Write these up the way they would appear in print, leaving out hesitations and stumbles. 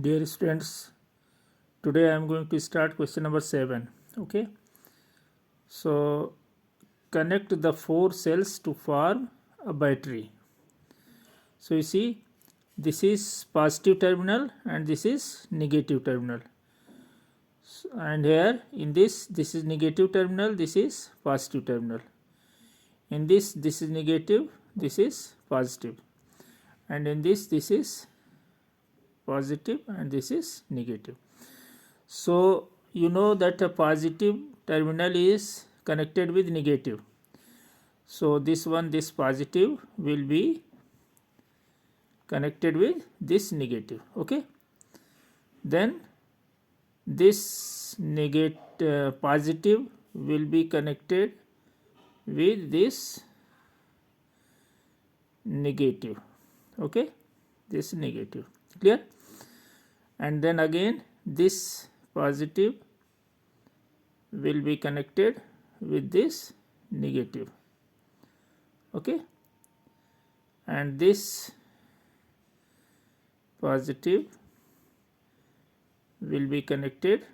Dear students, today I am going to start question number 7. Okay, so connect the 4 cells to form a battery. So you see, this is positive terminal and this is negative terminal. And here in this is negative terminal, this is positive terminal. In this is negative, this is positive. And in this is positive and this is negative. So you know that a positive terminal is connected with negative. So this positive will be connected with this negative. Okay. Then this positive will be connected with this negative. Okay. This negative. Clear? And then again this positive will be connected with this negative. Okay, and this positive will be connected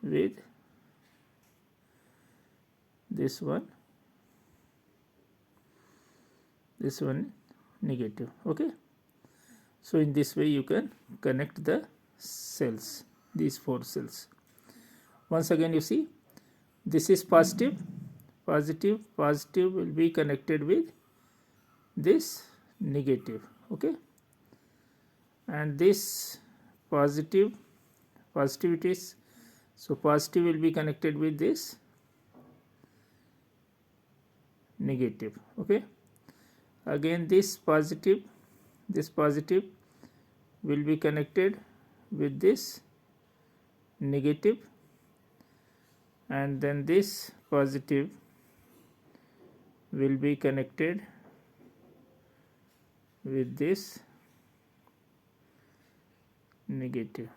with this one negative. Okay, so in this way you can connect the cells, these 4 cells. Once again you see, this is positive will be connected with this negative. Okay, and this positive it is, so positive will be connected with this negative. Okay, again this positive will be connected with this negative, and then this positive will be connected with this negative.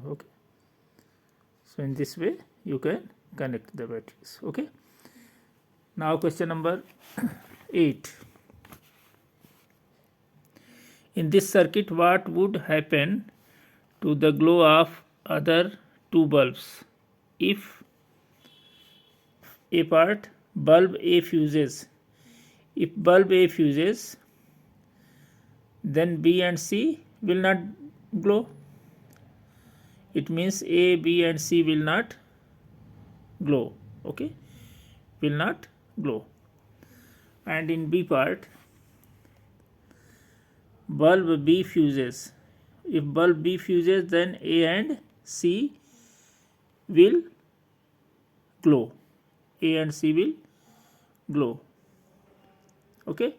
Okay, so in this way you can connect the batteries. Okay, now question number 8. In this circuit, what would happen to the glow of other 2 bulbs if A part, bulb A fuses? If bulb A fuses, then B and C will not glow. It means A, B and C will not glow. Okay, will not glow. And in B part, bulb B fuses. If bulb B fuses, then A and C will glow. A and C will glow. Okay.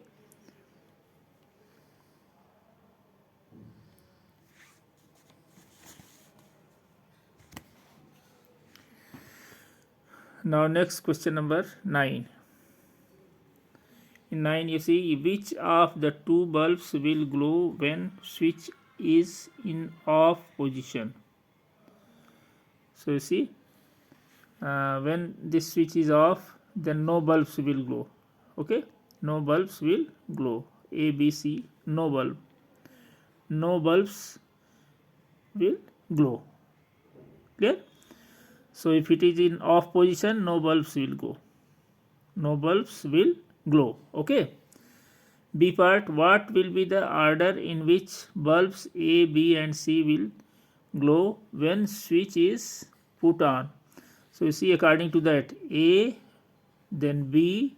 Now next question number 9. In 9 you see, which of the 2 bulbs will glow when switch is in off position? So you see, when this switch is off, then no bulbs will glow. Okay, no bulbs will glow. A, B, C, no bulbs will glow. Clear? So if it is in off position, no bulbs will go. No bulbs will glow. Okay. B part, what will be the order in which bulbs A, B and C will glow when switch is put on? So you see, according to that, A, then B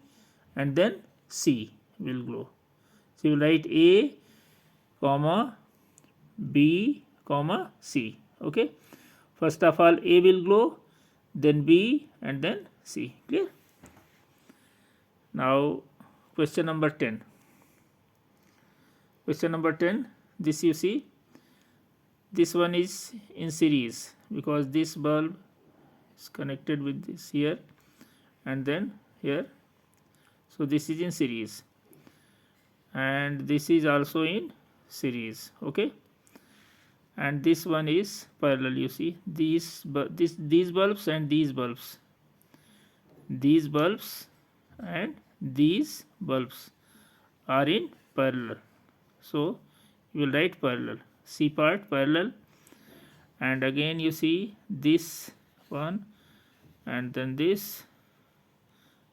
and then C will glow. So you write A, comma, B, comma, C. Okay. First of all, A will glow, then B and then C. Clear? Now question number 10. Question number 10, this you see, this one is in series because this bulb is connected with this here and then here. So this is in series and this is also in series. Okay, and this one is parallel. You see, these bulbs and these bulbs and these bulbs are in parallel. So you will write parallel, C part parallel, and again you see this one, and then this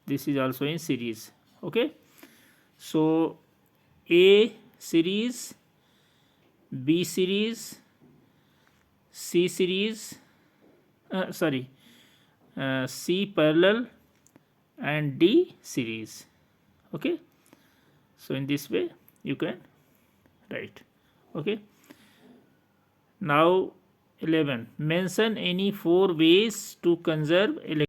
is also in series. Okay, so A series, B series, C series, C parallel, and D series. Okay, so in this way you can write. Okay, now 11, mention any 4 ways to conserve electricity.